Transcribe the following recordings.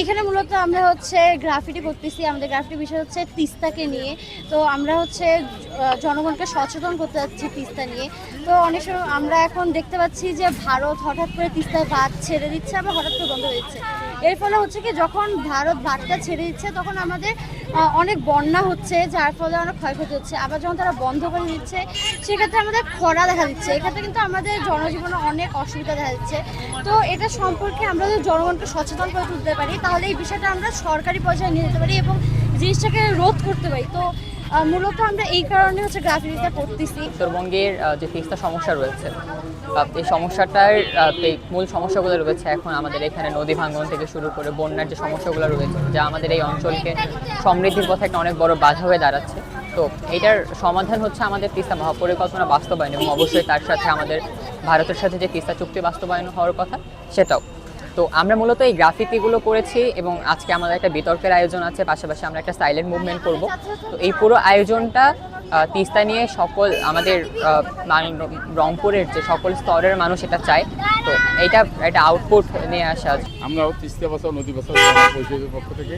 এখানে মূলত আমরা হচ্ছে গ্রাফিটি করতেছি। আমাদের গ্রাফিটি বিষয় হচ্ছে তিস্তাকে নিয়ে। তো আমরা হচ্ছে জনগণকে সচেতন করতে যাচ্ছি তিস্তা নিয়ে। তো অনেক সময় আমরা এখন দেখতে পাচ্ছি যে ভারত হঠাৎ করে তিস্তায় বাঁধ ছেড়ে দিচ্ছে, আবার হঠাৎ করে বন্ধ হয়ে যাচ্ছে। এর ফলে হচ্ছে কি, যখন ভারত বাঁধটা ছেড়ে দিচ্ছে তখন আমাদের অনেক বন্যা হচ্ছে, যার ফলে অনেক ক্ষয়ক্ষতি হচ্ছে। আবার যখন তারা বন্ধ করে দিচ্ছে সেক্ষেত্রে আমাদের খরা দেখা দিচ্ছে। এক্ষেত্রে কিন্তু আমাদের জনজীবনে অনেক অসুবিধা দেখা দিচ্ছে। তো এটা সম্পর্কে আমরা যদি জনগণকে সচেতন করে তুলতে পারি তাহলে এই বিষয়টা আমরা সরকারি পর্যায়ে নিয়ে যেতে পারি এবং জিনিসটাকে রোধ করতে পারি। তো মূলত আমরা এই কারণে হচ্ছে গ্রাফিটিটা করতেছি। উত্তরবঙ্গের যে তিস্তা সমস্যা রয়েছে, এই সমস্যাটার মূল সমস্যাগুলো রয়েছে এখন আমাদের এখানে নদী ভাঙন থেকে শুরু করে বন্যার যে সমস্যাগুলো রয়েছে, যা আমাদের এই অঞ্চলকে সমৃদ্ধির পথে একটা অনেক বড় বাধা হয়ে দাঁড়াচ্ছে। তো এইটার সমাধান হচ্ছে আমাদের তিস্তা মহাপরিকল্পনা বাস্তবায়ন এবং অবশ্যই তার সাথে আমাদের ভারতের সাথে যে তিস্তা চুক্তি বাস্তবায়ন হওয়ার কথা সেটাও। তো আমরা মূলত এই গ্রাফিতিগুলো করেছি এবং আজকে আমাদের একটা বিতর্কের আয়োজন আছে, পাশাপাশি আমরা একটা সাইলেন্ট মুভমেন্ট করব। তো এই পুরো আয়োজনটা তিস্তা নিয়ে সকল আমাদের রংপুরের যে সকল স্তরের মানুষ এটা চায়। তো এইটা একটা আউটপুট নিয়ে আসা। আমরাও তিস্তা বাঁচাও নদী বাঁচাও পরিষদের পক্ষ থেকে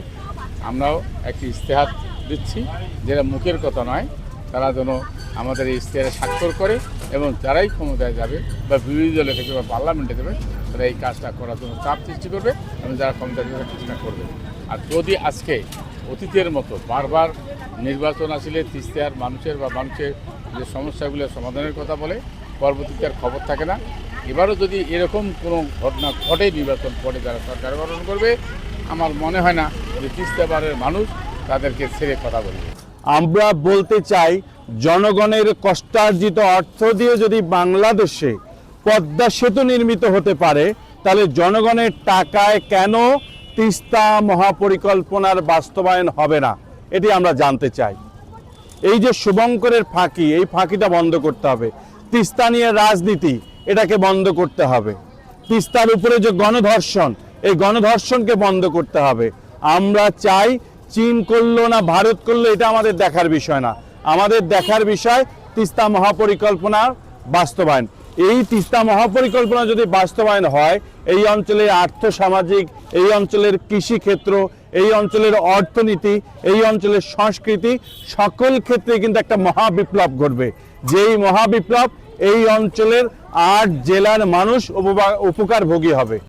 আমরাও একটি ইশতেহার দিচ্ছি, যেটা মুখের কথা নয়, তারা যেন আমাদের এই ইশতেহারে স্বাক্ষর করে এবং যারাই ক্ষমতায় যাবে বা বিরোধী দলে থেকে বা পার্লামেন্টে যাবে তারা এই কাজটা করার জন্য চাপ সৃষ্টি করবে এবং যারা ক্ষমতায় যাবে চেষ্টা করবে। আর যদি আজকে অতীতের মতো বারবার নির্বাচন আসলে তিস্তার মানুষের যে সমস্যাগুলো সমাধানের কথা বলে পরবর্তীতে আর খবর থাকে না, এবারও যদি এরকম কোনো ঘটনা ঘটে নির্বাচন পরে যারা সরকার গঠন করবে, আমার মনে হয় না যে তিস্তাবারের মানুষ তাদেরকে ছেড়ে কথা বলবে। আমরা বলতে চাই, জনগণের কষ্টার্জিত অর্থ দিয়ে যদি বাংলাদেশে পদ্মা সেতু নির্মিত হতে পারে, তাহলে জনগণের টাকায় কেন তিস্তা মহাপরিকল্পনার বাস্তবায়ন হবে না, এটি আমরা জানতে চাই। এই যে শুভঙ্করের ফাঁকি, এই ফাঁকিটা বন্ধ করতে হবে। তিস্তা নিয়ে রাজনীতি, এটাকে বন্ধ করতে হবে। তিস্তার উপরে যে গণধর্ষণ, এই গণধর্ষণকে বন্ধ করতে হবে। আমরা চাই, চীন করলো না ভারত করলো এটা আমাদের দেখার বিষয় না, আমাদের দেখার বিষয় তিস্তা মহাপরিকল্পনার বাস্তবায়ন। এই তিস্তা মহাপরিকল্পনা যদি বাস্তবায়ন হয়, এই অঞ্চলের আর্থসামাজিক, এই অঞ্চলের কৃষিক্ষেত্র, এই অঞ্চলের অর্থনীতি, এই অঞ্চলের সংস্কৃতি, সকল ক্ষেত্রে কিন্তু একটা মহাবিপ্লব ঘটবে। যেই মহাবিপ্লব এই অঞ্চলের 8 জেলার মানুষ উপকারভোগী হবে।